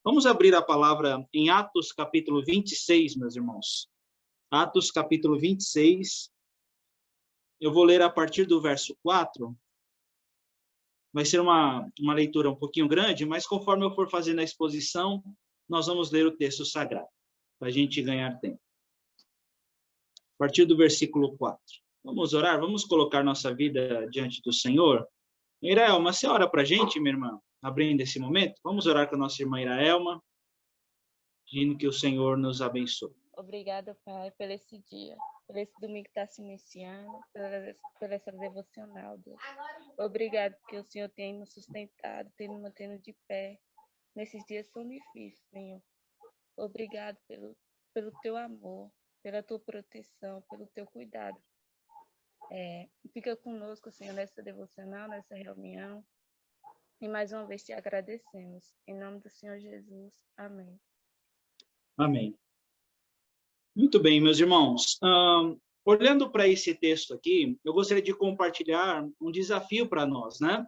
Vamos abrir a palavra em Atos, capítulo 26, meus irmãos. Atos, capítulo 26. Eu vou ler a partir do verso 4. Vai ser uma leitura um pouquinho grande, mas conforme eu for fazendo a exposição, nós vamos ler o texto sagrado, para a gente ganhar tempo. A partir do versículo 4. Vamos orar, vamos colocar nossa vida diante do Senhor. Iraelma, você ora para a gente, minha irmã, abrindo esse momento? Vamos orar com a nossa irmã Iraelma, pedindo que o Senhor nos abençoe. Obrigada, Pai, por esse dia, por esse domingo que está se iniciando, por essa devocional, Deus. Obrigado porque o Senhor tem nos sustentado, tem nos mantendo de pé nesses dias tão difíceis, Senhor. Obrigado pelo teu amor, pela tua proteção, pelo teu cuidado. Fica conosco, Senhor, nessa devocional, nessa reunião. E mais uma vez te agradecemos. Em nome do Senhor Jesus. Amém. Amém. Muito bem, meus irmãos. Olhando para esse texto aqui, eu gostaria de compartilhar um desafio para nós, né?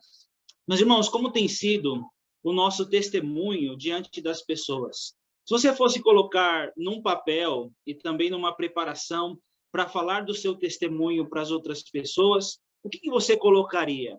Meus irmãos, como tem sido o nosso testemunho diante das pessoas? Se você fosse colocar num papel e também numa preparação para falar do seu testemunho para as outras pessoas, o que você colocaria?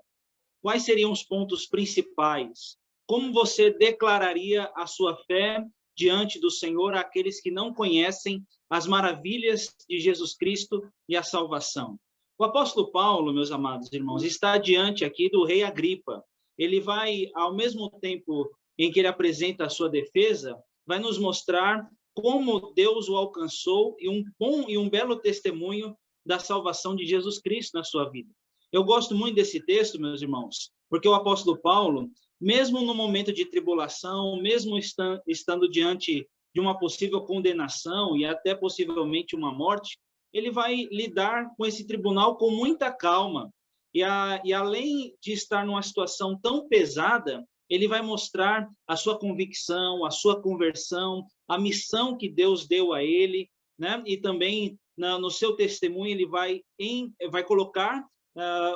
Quais seriam os pontos principais? Como você declararia a sua fé diante do Senhor àqueles que não conhecem as maravilhas de Jesus Cristo e a salvação? O apóstolo Paulo, meus amados irmãos, está diante aqui do rei Agripa. Ele vai, ao mesmo tempo em que ele apresenta a sua defesa, vai nos mostrar como Deus o alcançou e um bom e um belo testemunho da salvação de Jesus Cristo na sua vida. Eu gosto muito desse texto, meus irmãos, porque o apóstolo Paulo, mesmo no momento de tribulação, mesmo estando diante de uma possível condenação e até possivelmente uma morte, ele vai lidar com esse tribunal com muita calma. E além de estar numa situação tão pesada, ele vai mostrar a sua convicção, a sua conversão, a missão que Deus deu a ele, né? E também no seu testemunho ele vai colocar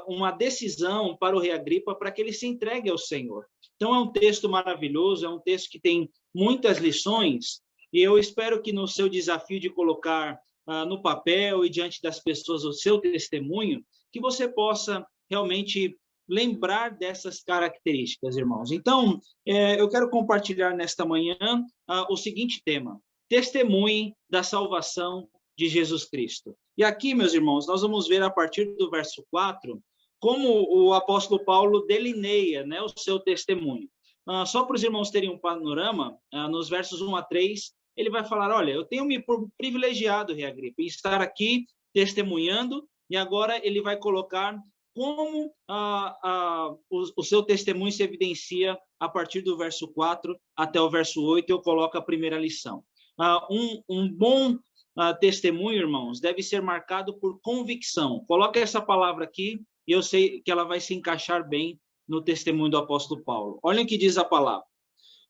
uma decisão para o rei Agripa para que ele se entregue ao Senhor. Então é um texto maravilhoso, é um texto que tem muitas lições, e eu espero que no seu desafio de colocar no papel e diante das pessoas o seu testemunho, que você possa realmente lembrar dessas características, irmãos. Então, eu quero compartilhar nesta manhã o seguinte tema: testemunhe da salvação de Jesus Cristo. E aqui, meus irmãos, nós vamos ver a partir do verso 4 como o apóstolo Paulo delineia, né, o seu testemunho. Só para os irmãos terem um panorama, nos versos 1 a 3, ele vai falar: olha, eu tenho me privilegiado, rei Agripa, em estar aqui testemunhando, e agora ele vai colocar como o seu testemunho se evidencia a partir do verso 4 até o verso 8, eu coloco a primeira lição. Um bom testemunho, irmãos, deve ser marcado por convicção. Coloca essa palavra aqui, e eu sei que ela vai se encaixar bem no testemunho do apóstolo Paulo. Olha o que diz a palavra: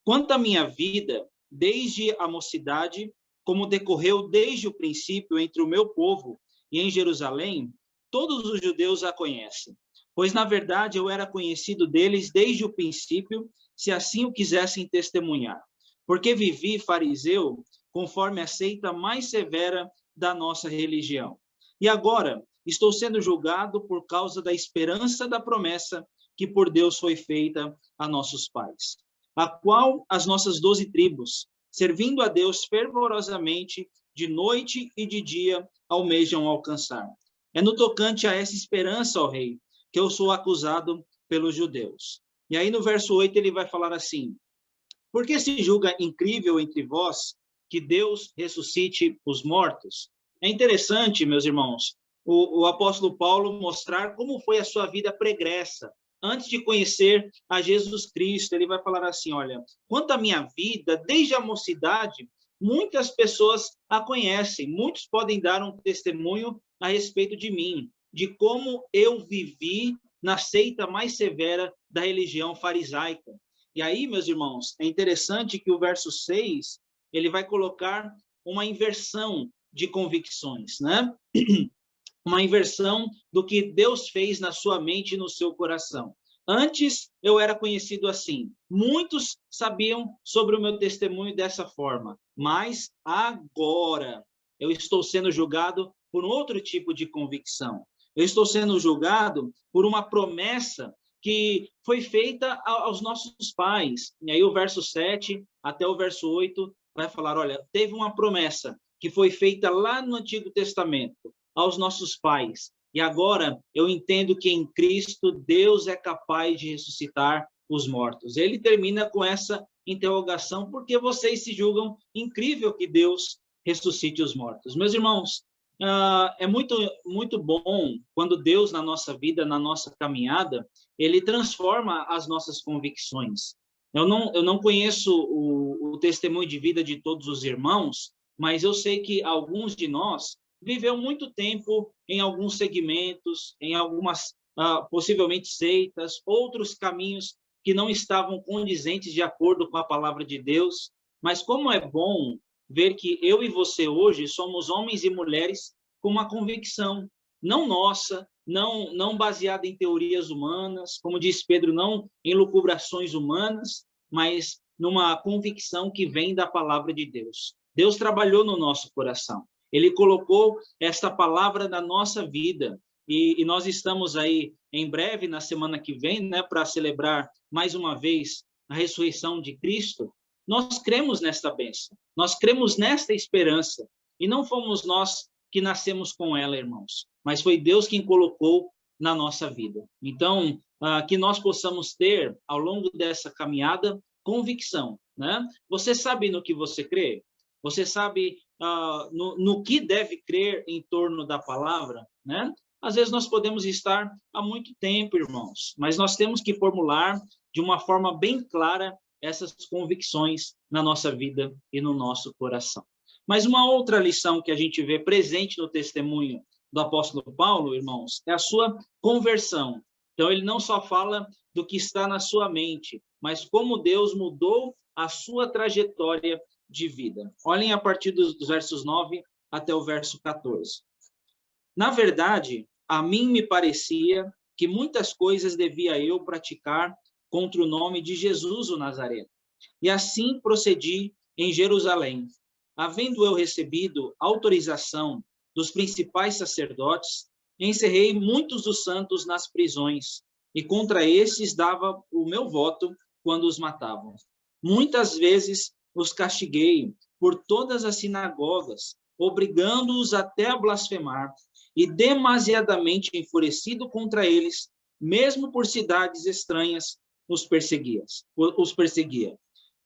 quanto à minha vida, desde a mocidade, como decorreu desde o princípio entre o meu povo e em Jerusalém, todos os judeus a conhecem, pois, na verdade, eu era conhecido deles desde o princípio, se assim o quisessem testemunhar, porque vivi fariseu conforme a seita mais severa da nossa religião. E agora estou sendo julgado por causa da esperança da promessa que por Deus foi feita a nossos pais, a qual as nossas 12 tribos, servindo a Deus fervorosamente, de noite e de dia, almejam alcançar. É no tocante a essa esperança, ó rei, que eu sou acusado pelos judeus. E aí no verso 8 ele vai falar assim: por que se julga incrível entre vós que Deus ressuscite os mortos? É interessante, meus irmãos, o apóstolo Paulo mostrar como foi a sua vida pregressa. Antes de conhecer a Jesus Cristo, ele vai falar assim: olha, quanto à minha vida, desde a mocidade, muitas pessoas a conhecem, muitos podem dar um testemunho a respeito de mim, de como eu vivi na seita mais severa da religião farisaica. E aí, meus irmãos, é interessante que o verso 6, ele vai colocar uma inversão de convicções, né? Uma inversão do que Deus fez na sua mente e no seu coração. Antes eu era conhecido assim. Muitos sabiam sobre o meu testemunho dessa forma, mas agora eu estou sendo julgado por outro tipo de convicção. Eu estou sendo julgado por uma promessa que foi feita aos nossos pais. E aí o verso 7 até o verso 8 vai falar, olha, teve uma promessa que foi feita lá no Antigo Testamento aos nossos pais. E agora eu entendo que em Cristo Deus é capaz de ressuscitar os mortos. Ele termina com essa interrogação, porque vocês se julgam incrível que Deus ressuscite os mortos. Meus irmãos, é muito bom quando Deus na nossa vida, na nossa caminhada, ele transforma as nossas convicções. Eu não conheço o testemunho de vida de todos os irmãos, mas eu sei que alguns de nós viveu muito tempo em alguns segmentos, em algumas, possivelmente, seitas, outros caminhos que não estavam condizentes de acordo com a palavra de Deus. Mas como é bom ver que eu e você hoje somos homens e mulheres com uma convicção, não nossa, não baseada em teorias humanas, como diz Pedro, não em lucubrações humanas, mas numa convicção que vem da palavra de Deus. Deus trabalhou no nosso coração. Ele colocou esta palavra na nossa vida e nós estamos aí em breve, na semana que vem, né, para celebrar mais uma vez a ressurreição de Cristo. Nós cremos nesta bênção, nós cremos nesta esperança e não fomos nós que nascemos com ela, irmãos, mas foi Deus quem colocou na nossa vida. Então, que nós possamos ter, ao longo dessa caminhada, convicção, né? Você sabe no que você crê? Você sabe no que deve crer em torno da palavra, né? Às vezes nós podemos estar há muito tempo, irmãos, mas nós temos que formular de uma forma bem clara essas convicções na nossa vida e no nosso coração. Mas uma outra lição que a gente vê presente no testemunho do apóstolo Paulo, irmãos, é a sua conversão. Então, ele não só fala do que está na sua mente, mas como Deus mudou a sua trajetória de vida. Olhem a partir dos versos 9 até o verso 14. Na verdade, a mim me parecia que muitas coisas devia eu praticar contra o nome de Jesus o Nazareno. E assim procedi em Jerusalém, havendo eu recebido autorização dos principais sacerdotes, encerrei muitos dos santos nas prisões, e contra estes dava o meu voto quando os matavam. Muitas vezes os castiguei por todas as sinagogas, obrigando-os até a blasfemar, e demasiadamente enfurecido contra eles, mesmo por cidades estranhas, os perseguia.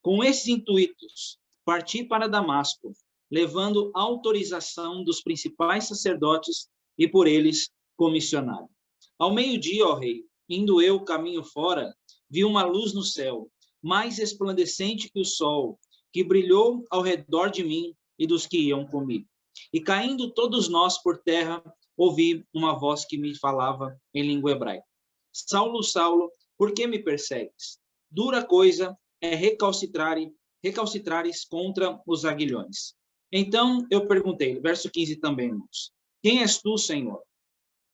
Com esses intuitos, parti para Damasco, levando autorização dos principais sacerdotes e por eles comissionado. Ao meio-dia, ó rei, indo eu caminho fora, vi uma luz no céu, mais resplandecente que o sol, que brilhou ao redor de mim e dos que iam comigo. E caindo todos nós por terra, ouvi uma voz que me falava em língua hebraica. Saulo, Saulo, por que me persegues? Dura coisa é recalcitrares contra os aguilhões. Então eu perguntei, verso 15 também, irmãos, quem és tu, Senhor?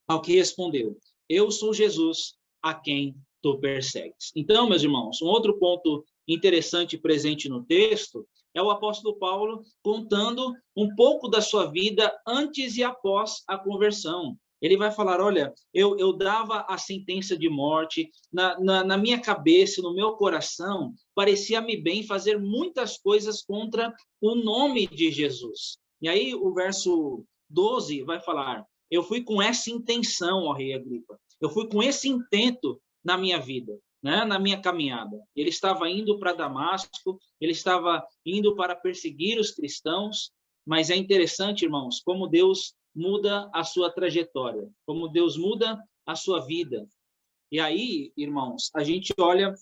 Ao que respondeu, eu sou Jesus, a quem tu persegues. Então, meus irmãos, um outro ponto interessante presente no texto é o apóstolo Paulo contando um pouco da sua vida antes e após a conversão. Ele vai falar, olha, eu dava a sentença de morte, na minha cabeça, no meu coração, parecia-me bem fazer muitas coisas contra o nome de Jesus. E aí o verso 12 vai falar, eu fui com essa intenção, ó rei Agripa, eu fui com esse intento na minha vida, né? Na minha caminhada. Ele estava indo para Damasco, ele estava indo para perseguir os cristãos, mas é interessante, irmãos, como Deus muda a sua trajetória, como Deus muda a sua vida. E aí, irmãos, a gente olha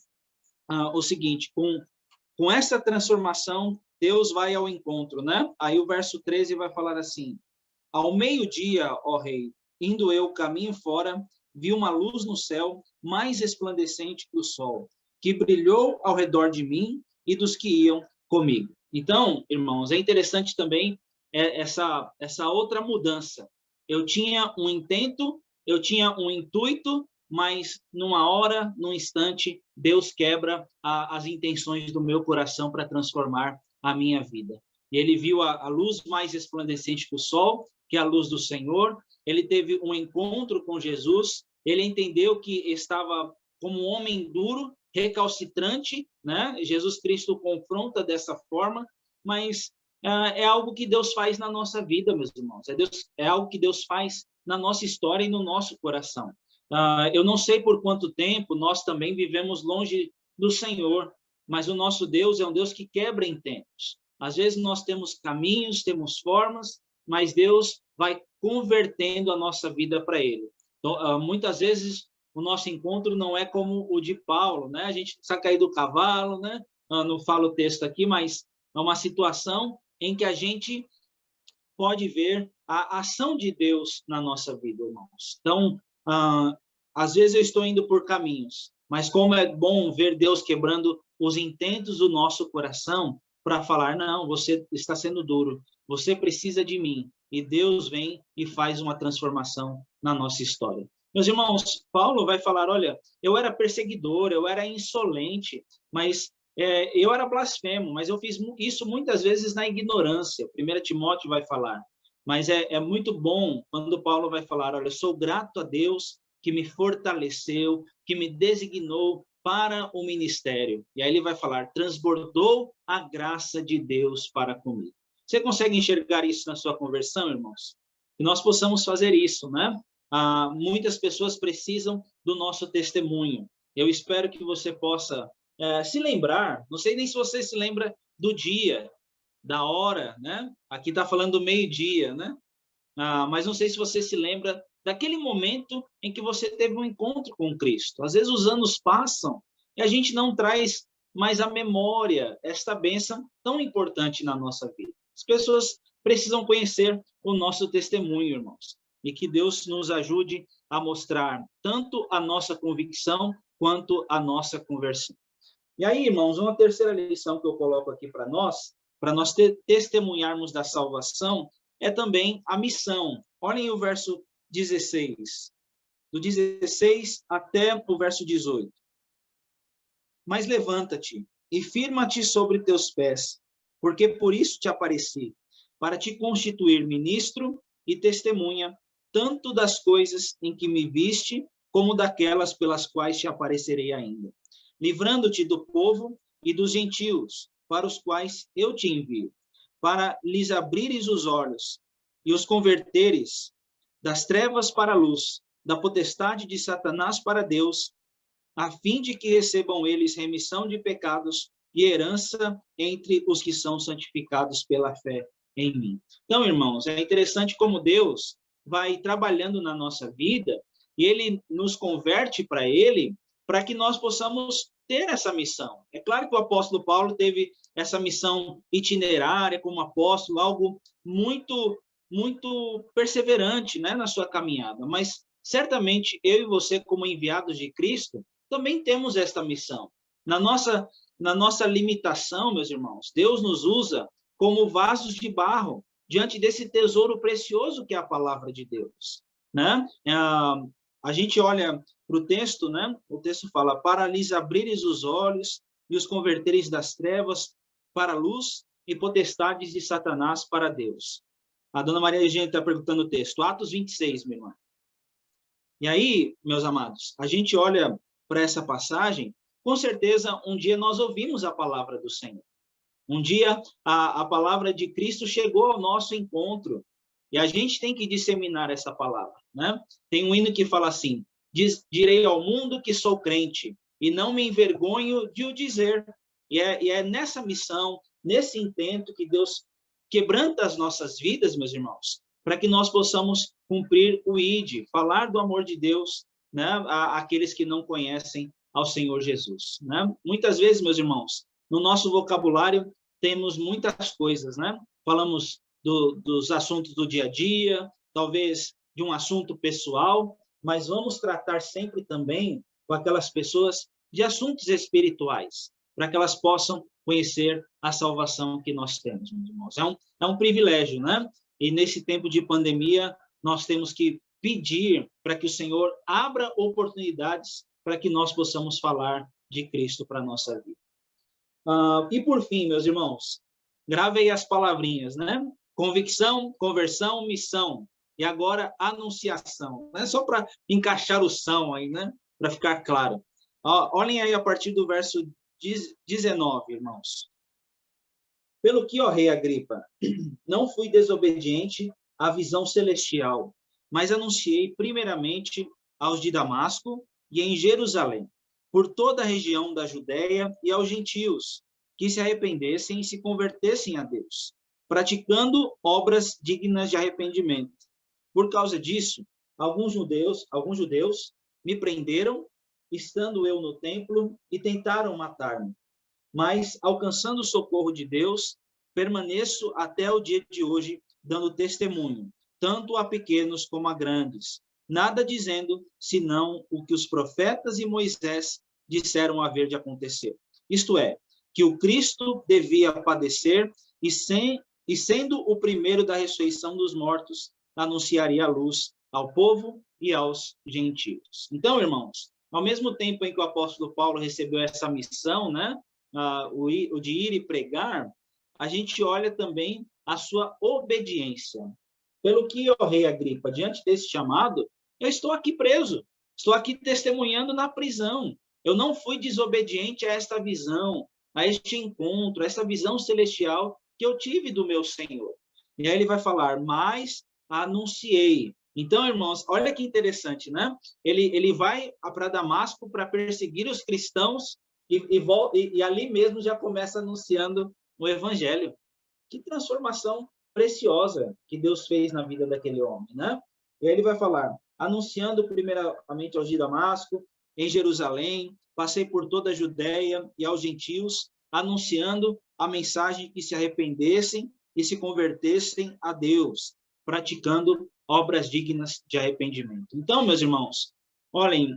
o seguinte, com essa transformação, Deus vai ao encontro, né? Aí o verso 13 vai falar assim, ao meio-dia, ó rei, indo eu caminho fora, vi uma luz no céu, mais resplandecente que o sol, que brilhou ao redor de mim e dos que iam comigo. Então, irmãos, é interessante também essa outra mudança. Eu tinha um intento, eu tinha um intuito, mas numa hora, num instante, Deus quebra as intenções do meu coração para transformar a minha vida. E ele viu a luz mais resplandecente que o sol, que é a luz do Senhor. Ele teve um encontro com Jesus, ele entendeu que estava como um homem duro, recalcitrante, né? Jesus Cristo o confronta dessa forma, mas é algo que Deus faz na nossa vida, meus irmãos. É algo que Deus faz na nossa história e no nosso coração. Eu não sei por quanto tempo nós também vivemos longe do Senhor, mas o nosso Deus é um Deus que quebra intentos. Às vezes nós temos caminhos, temos formas, mas Deus vai convertendo a nossa vida para Ele. Então, muitas vezes o nosso encontro não é como o de Paulo, né? A gente precisa cair do cavalo, né? Não falo o texto aqui, mas é uma situação em que a gente pode ver a ação de Deus na nossa vida, irmãos. Então, às vezes eu estou indo por caminhos, mas como é bom ver Deus quebrando os intentos do nosso coração para falar, não, você está sendo duro, você precisa de mim. E Deus vem e faz uma transformação na nossa história. Meus irmãos, Paulo vai falar, olha, eu era perseguidor, eu era insolente, mas eu era blasfemo, mas eu fiz isso muitas vezes na ignorância. 1 Timóteo vai falar. Mas é muito bom quando Paulo vai falar, olha, eu sou grato a Deus que me fortaleceu, que me designou para o ministério. E aí ele vai falar, transbordou a graça de Deus para comigo. Você consegue enxergar isso na sua conversão, irmãos? Que nós possamos fazer isso, né? Muitas pessoas precisam do nosso testemunho. Eu espero que você possa se lembrar, não sei nem se você se lembra do dia, da hora, né? Aqui está falando do meio-dia, né? Mas não sei se você se lembra daquele momento em que você teve um encontro com Cristo. Às vezes os anos passam e a gente não traz mais à memória esta bênção tão importante na nossa vida. As pessoas precisam conhecer o nosso testemunho, irmãos, e que Deus nos ajude a mostrar tanto a nossa convicção quanto a nossa conversão. E aí, irmãos, uma terceira lição que eu coloco aqui para nós testemunharmos da salvação, é também a missão. Olhem o verso 16, do 16 até o verso 18. Mas levanta-te e firma-te sobre teus pés, porque por isso te apareci, para te constituir ministro e testemunha, tanto das coisas em que me viste, como daquelas pelas quais te aparecerei ainda, livrando-te do povo e dos gentios, para os quais eu te envio, para lhes abrires os olhos e os converteres das trevas para a luz, da potestade de Satanás para Deus, a fim de que recebam eles remissão de pecados e herança entre os que são santificados pela fé em mim. Então, irmãos, é interessante como Deus vai trabalhando na nossa vida e Ele nos converte para Ele, para que nós possamos ter essa missão. É claro que o apóstolo Paulo teve essa missão itinerária como apóstolo, algo muito, muito perseverante, né, na sua caminhada, mas certamente eu e você, como enviados de Cristo, também temos esta missão. Na nossa limitação, meus irmãos, Deus nos usa como vasos de barro diante desse tesouro precioso que é a palavra de Deus, né? A gente olha para o texto, né? O texto fala, para lhes abrires os olhos e os converteres das trevas para a luz e potestades de Satanás para Deus. A dona Maria Eugênia está perguntando o texto, Atos 26, minha irmã. E aí, meus amados, a gente olha para essa passagem, com certeza um dia nós ouvimos a palavra do Senhor. Um dia a palavra de Cristo chegou ao nosso encontro e a gente tem que disseminar essa palavra, né? Tem um hino que fala assim, direi ao mundo que sou crente e não me envergonho de o dizer. E é nessa missão, nesse intento que Deus quebranta as nossas vidas, meus irmãos, para que nós possamos cumprir o ID, falar do amor de Deus, né, àqueles que não conhecem ao Senhor Jesus, né? Muitas vezes, meus irmãos, no nosso vocabulário temos muitas coisas, né? Falamos dos assuntos do dia a dia, talvez de um assunto pessoal, mas vamos tratar sempre também com aquelas pessoas de assuntos espirituais, para que elas possam conhecer a salvação que nós temos, meus irmãos. É um privilégio, né? E nesse tempo de pandemia, nós temos que pedir para que o Senhor abra oportunidades para que nós possamos falar de Cristo para a nossa vida. E por fim, meus irmãos, grave aí as palavrinhas, né? Convicção, conversão, missão. E agora, anunciação. Né? Só para encaixar o são aí, né? Para ficar claro. Olhem aí a partir do verso 19, irmãos. Pelo que, ó rei Agripa, não fui desobediente à visão celestial, mas anunciei primeiramente aos de Damasco e em Jerusalém, por toda a região da Judéia e aos gentios, que se arrependessem e se convertessem a Deus, praticando obras dignas de arrependimento. Por causa disso, alguns judeus me prenderam, estando eu no templo, e tentaram matar-me. Mas, alcançando o socorro de Deus, permaneço até o dia de hoje, dando testemunho, tanto a pequenos como a grandes, nada dizendo, senão o que os profetas e Moisés disseram haver de acontecer. Isto é, que o Cristo devia padecer e sendo o primeiro da ressurreição dos mortos, anunciaria a luz ao povo e aos gentios. Então, irmãos, ao mesmo tempo em que o apóstolo Paulo recebeu essa missão, né, o de ir e pregar, a gente olha também a sua obediência. Pelo que, ó rei Agripa, diante desse chamado, eu estou aqui preso, estou aqui testemunhando na prisão. Eu não fui desobediente a esta visão, a este encontro, a essa visão celestial que eu tive do meu Senhor. E aí ele vai falar, mas anunciei. Então, irmãos, olha que interessante, né? Ele vai para Damasco para perseguir os cristãos e ali mesmo já começa anunciando o evangelho. Que transformação preciosa que Deus fez na vida daquele homem, né? E aí ele vai falar, anunciando primeiramente aos de Damasco, em Jerusalém, passei por toda a Judéia e aos gentios, anunciando a mensagem que se arrependessem e se convertessem a Deus, praticando obras dignas de arrependimento. Então, meus irmãos, olhem,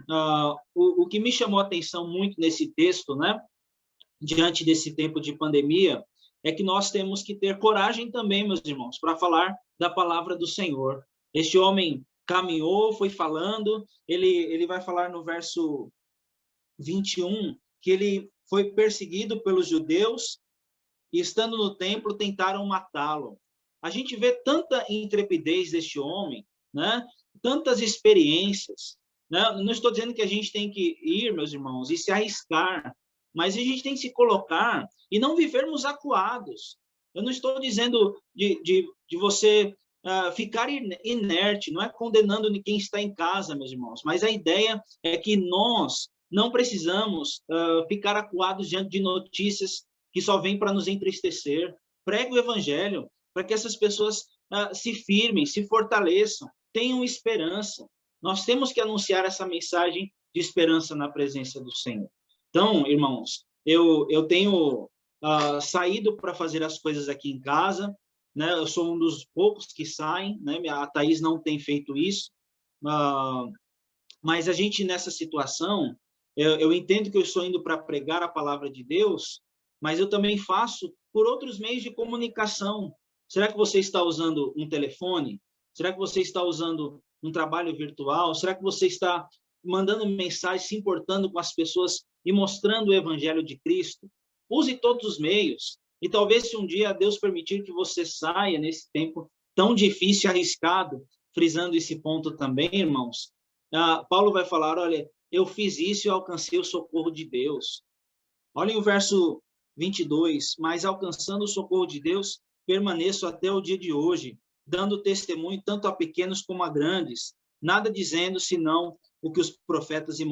o que me chamou a atenção muito nesse texto, né, diante desse tempo de pandemia, é que nós temos que ter coragem também, meus irmãos, para falar da palavra do Senhor. Este homem caminhou, foi falando, ele vai falar no verso 21, que ele foi perseguido pelos judeus e, estando no templo, tentaram matá-lo. A gente vê tanta intrepidez deste homem, né? Tantas experiências. Né? Não estou dizendo que a gente tem que ir, meus irmãos, e se arriscar, mas a gente tem que se colocar e não vivermos acuados. Eu não estou dizendo de você ficar inerte, não é condenando quem está em casa, meus irmãos, mas a ideia é que nós não precisamos ficar acuados diante de notícias que só vêm para nos entristecer. Pregue o evangelho para que essas pessoas se firmem, se fortaleçam, tenham esperança. Nós temos que anunciar essa mensagem de esperança na presença do Senhor. Então, irmãos, eu tenho saído para fazer as coisas aqui em casa, né? Eu sou um dos poucos que saem, né? A Thaís não tem feito isso, mas a gente nessa situação, eu entendo que eu estou indo para pregar a palavra de Deus, mas eu também faço por outros meios de comunicação. Será que você está usando um telefone? Será que você está usando um trabalho virtual? Será que você está mandando mensagem, se importando com as pessoas e mostrando o evangelho de Cristo? Use todos os meios. E talvez, se um dia Deus permitir que você saia nesse tempo tão difícil e arriscado, frisando esse ponto também, irmãos, Paulo vai falar, olha, eu fiz isso e alcancei o socorro de Deus. Olhem o verso 22, mas alcançando o socorro de Deus, permaneço até o dia de hoje, dando testemunho tanto a pequenos como a grandes, nada dizendo senão o que os profetas e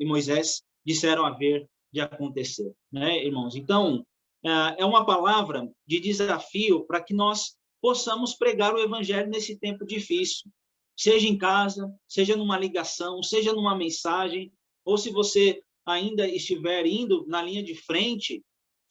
Moisés disseram haver de acontecer, né, irmãos? Então, é uma palavra de desafio para que nós possamos pregar o evangelho nesse tempo difícil, seja em casa, seja numa ligação, seja numa mensagem, ou se você ainda estiver indo na linha de frente,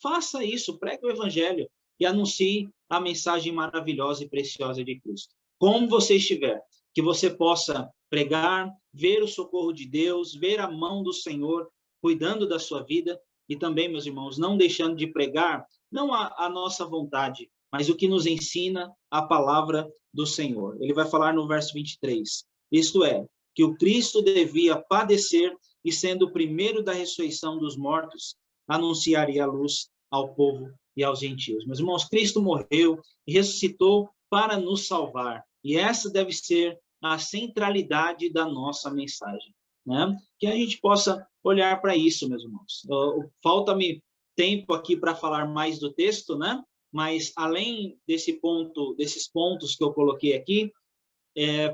faça isso, pregue o evangelho e anuncie a mensagem maravilhosa e preciosa de Cristo. Como você estiver, que você possa pregar, ver o socorro de Deus, ver a mão do Senhor cuidando da sua vida e também, meus irmãos, não deixando de pregar, não a nossa vontade, mas o que nos ensina a palavra do Senhor. Ele vai falar no verso 23, isto é, que o Cristo devia padecer e, sendo o primeiro da ressurreição dos mortos, anunciaria a luz ao povo e aos gentios. Meus irmãos, Cristo morreu e ressuscitou para nos salvar. E essa deve ser a centralidade da nossa mensagem, né? Que a gente possa olhar para isso, meus irmãos. Falta-me tempo aqui para falar mais do texto, né? Mas além desses pontos que eu coloquei aqui,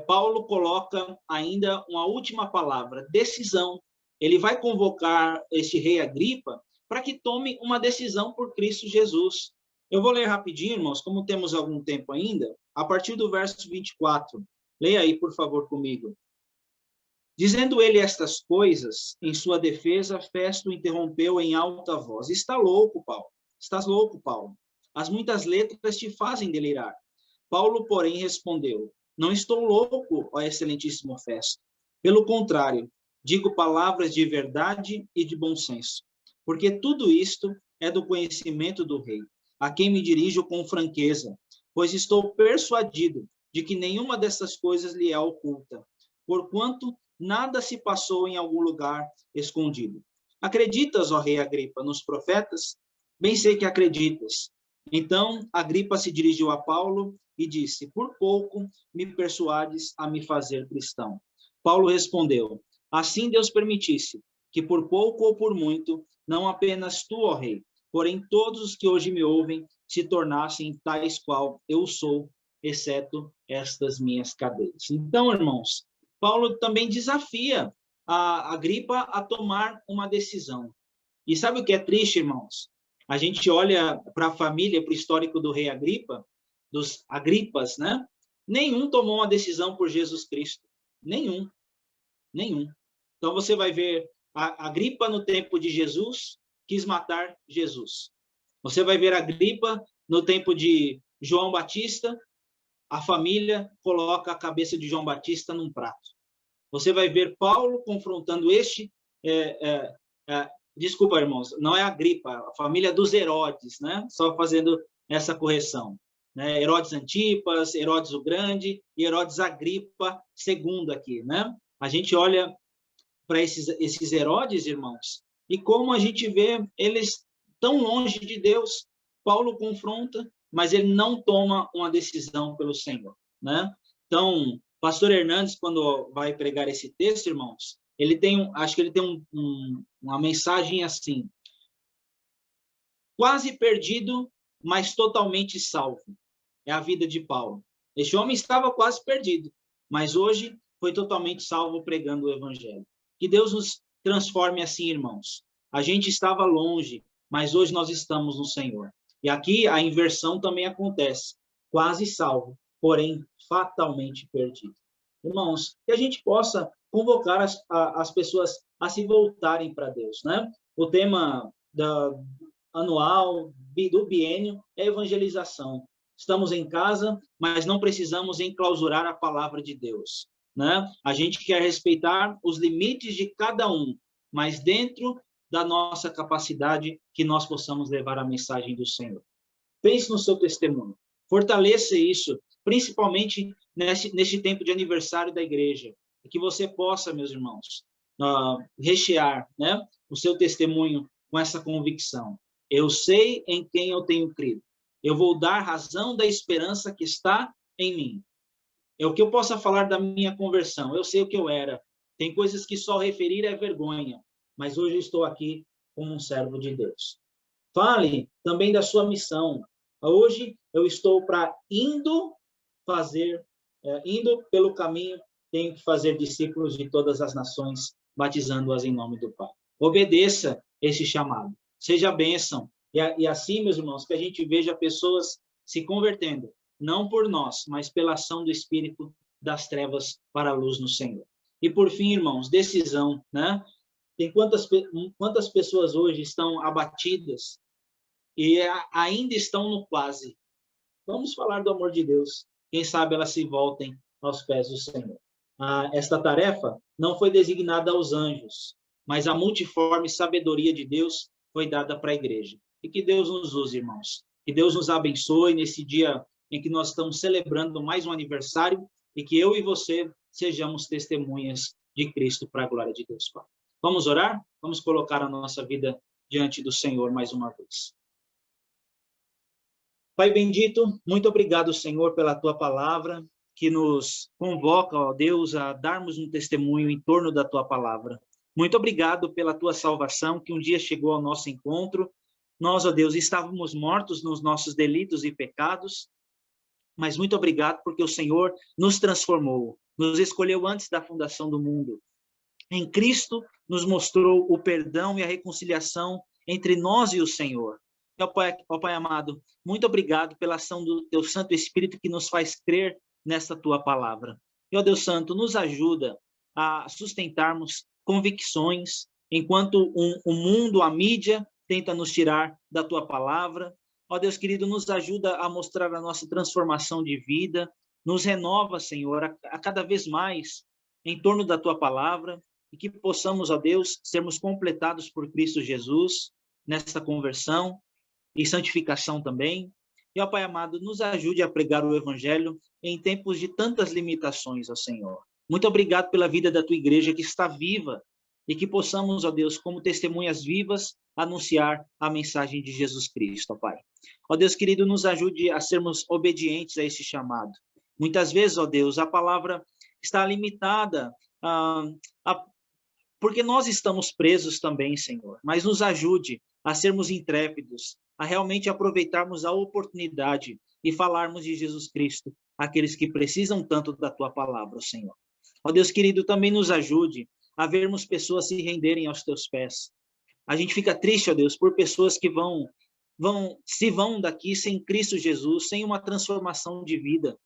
Paulo coloca ainda uma última palavra, decisão. Ele vai convocar este rei Agripa para que tome uma decisão por Cristo Jesus. Eu vou ler rapidinho, irmãos, como temos algum tempo ainda, a partir do verso 24. Leia aí, por favor, comigo. Dizendo ele estas coisas, em sua defesa, Festo interrompeu em alta voz. Está louco, Paulo. Estás louco, Paulo. As muitas letras te fazem delirar. Paulo, porém, respondeu: não estou louco, ó excelentíssimo Festo. Pelo contrário, digo palavras de verdade e de bom senso, porque tudo isto é do conhecimento do rei, a quem me dirijo com franqueza, pois estou persuadido de que nenhuma dessas coisas lhe é oculta, porquanto nada se passou em algum lugar escondido. Acreditas, ó rei Agripa, nos profetas? Bem sei que acreditas. Então, Agripa se dirigiu a Paulo e disse: por pouco me persuades a me fazer cristão. Paulo respondeu: assim Deus permitisse, que por pouco ou por muito, não apenas tu, ó rei, porém todos os que hoje me ouvem, se tornassem tais qual eu sou, exceto estas minhas cadeias. Então, irmãos, Paulo também desafia a Agripa a tomar uma decisão. E sabe o que é triste, irmãos? A gente olha para a família, para o histórico do rei Agripa, dos Agripas, né? Nenhum tomou uma decisão por Jesus Cristo. Nenhum. Então você vai ver a Agripa no tempo de Jesus quis matar Jesus. Você vai ver a Agripa no tempo de João Batista, a família coloca a cabeça de João Batista num prato. Você vai ver Paulo confrontando desculpa, irmãos, não é Agripa, a família dos Herodes, né? Só fazendo essa correção. Né? Herodes Antipas, Herodes o Grande e Herodes Agripa II aqui, né? A gente olha para esses Herodes, irmãos, e como a gente vê eles tão longe de Deus. Paulo confronta, mas ele não toma uma decisão pelo Senhor, né? Então, pastor Hernandes, quando vai pregar esse texto, irmãos, acho que ele tem uma mensagem assim: quase perdido, mas totalmente salvo. É a vida de Paulo. Este homem estava quase perdido, mas hoje foi totalmente salvo pregando o evangelho. Que Deus nos transforme assim, irmãos. A gente estava longe, mas hoje nós estamos no Senhor. E aqui a inversão também acontece. Quase salvo, porém fatalmente perdido. Irmãos, que a gente possa convocar as pessoas a se voltarem para Deus, né? O tema anual do biênio é evangelização. Estamos em casa, mas não precisamos enclausurar a palavra de Deus, né? A gente quer respeitar os limites de cada um, mas dentro da nossa capacidade que nós possamos levar a mensagem do Senhor. Pense no seu testemunho. Fortaleça isso, principalmente neste tempo de aniversário da igreja, que você possa, meus irmãos, rechear, né, o seu testemunho com essa convicção. Eu sei em quem eu tenho crido. Eu vou dar razão da esperança que está em mim. É o que eu possa falar da minha conversão. Eu sei o que eu era. Tem coisas que só referir é vergonha, mas hoje eu estou aqui como um servo de Deus. Fale também da sua missão. Hoje eu estou indo pelo caminho, tenho que fazer discípulos de todas as nações, batizando-as em nome do Pai. Obedeça esse chamado. Seja bênção. E assim, meus irmãos, que a gente veja pessoas se convertendo, não por nós, mas pela ação do Espírito das trevas para a luz no Senhor. E por fim, irmãos, decisão, né? Tem quantas pessoas hoje estão abatidas e ainda estão no quase. Vamos falar do amor de Deus. Quem sabe elas se voltem aos pés do Senhor. Esta tarefa não foi designada aos anjos, mas a multiforme sabedoria de Deus foi dada para a igreja. E que Deus nos use, irmãos. Que Deus nos abençoe nesse dia em que nós estamos celebrando mais um aniversário e que eu e você sejamos testemunhas de Cristo para a glória de Deus, Pai. Vamos orar? Vamos colocar a nossa vida diante do Senhor mais uma vez. Pai bendito, muito obrigado, Senhor, pela tua palavra, que nos convoca, ó Deus, a darmos um testemunho em torno da tua palavra. Muito obrigado pela tua salvação, que um dia chegou ao nosso encontro. Nós, ó Deus, estávamos mortos nos nossos delitos e pecados, mas muito obrigado porque o Senhor nos transformou, nos escolheu antes da fundação do mundo. Em Cristo, nos mostrou o perdão e a reconciliação entre nós e o Senhor. Ó Pai amado, muito obrigado pela ação do teu Santo Espírito que nos faz crer nessa tua palavra. E, ó Deus Santo, nos ajuda a sustentarmos convicções, enquanto o mundo, a mídia, tenta nos tirar da tua palavra. Ó Deus querido, nos ajuda a mostrar a nossa transformação de vida, nos renova, Senhor, a cada vez mais em torno da tua palavra, e que possamos, ó Deus, sermos completados por Cristo Jesus, nesta conversão e santificação também. E, ó Pai amado, nos ajude a pregar o Evangelho em tempos de tantas limitações, ó Senhor. Muito obrigado pela vida da tua igreja que está viva, e que possamos, ó Deus, como testemunhas vivas, anunciar a mensagem de Jesus Cristo, ó Pai. Ó Deus querido, nos ajude a sermos obedientes a esse chamado. Muitas vezes, ó Deus, a palavra está limitada, porque nós estamos presos também, Senhor. Mas nos ajude a sermos intrépidos, a realmente aproveitarmos a oportunidade e falarmos de Jesus Cristo àqueles que precisam tanto da tua palavra, Senhor. Ó Deus querido, também nos ajude a vermos pessoas se renderem aos teus pés. A gente fica triste, ó Deus, por pessoas que vão daqui sem Cristo Jesus, sem uma transformação de vida.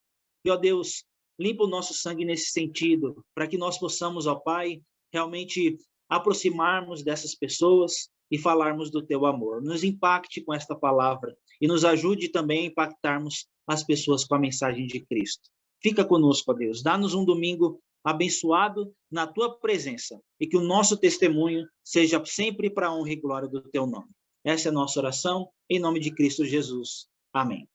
E, ó Deus, limpa o nosso sangue nesse sentido, para que nós possamos, ó Pai, realmente aproximarmos dessas pessoas e falarmos do teu amor. Nos impacte com esta palavra e nos ajude também a impactarmos as pessoas com a mensagem de Cristo. Fica conosco, ó Deus. Dá-nos um domingo abençoado na tua presença e que o nosso testemunho seja sempre para a honra e glória do teu nome. Essa é a nossa oração, em nome de Cristo Jesus. Amém.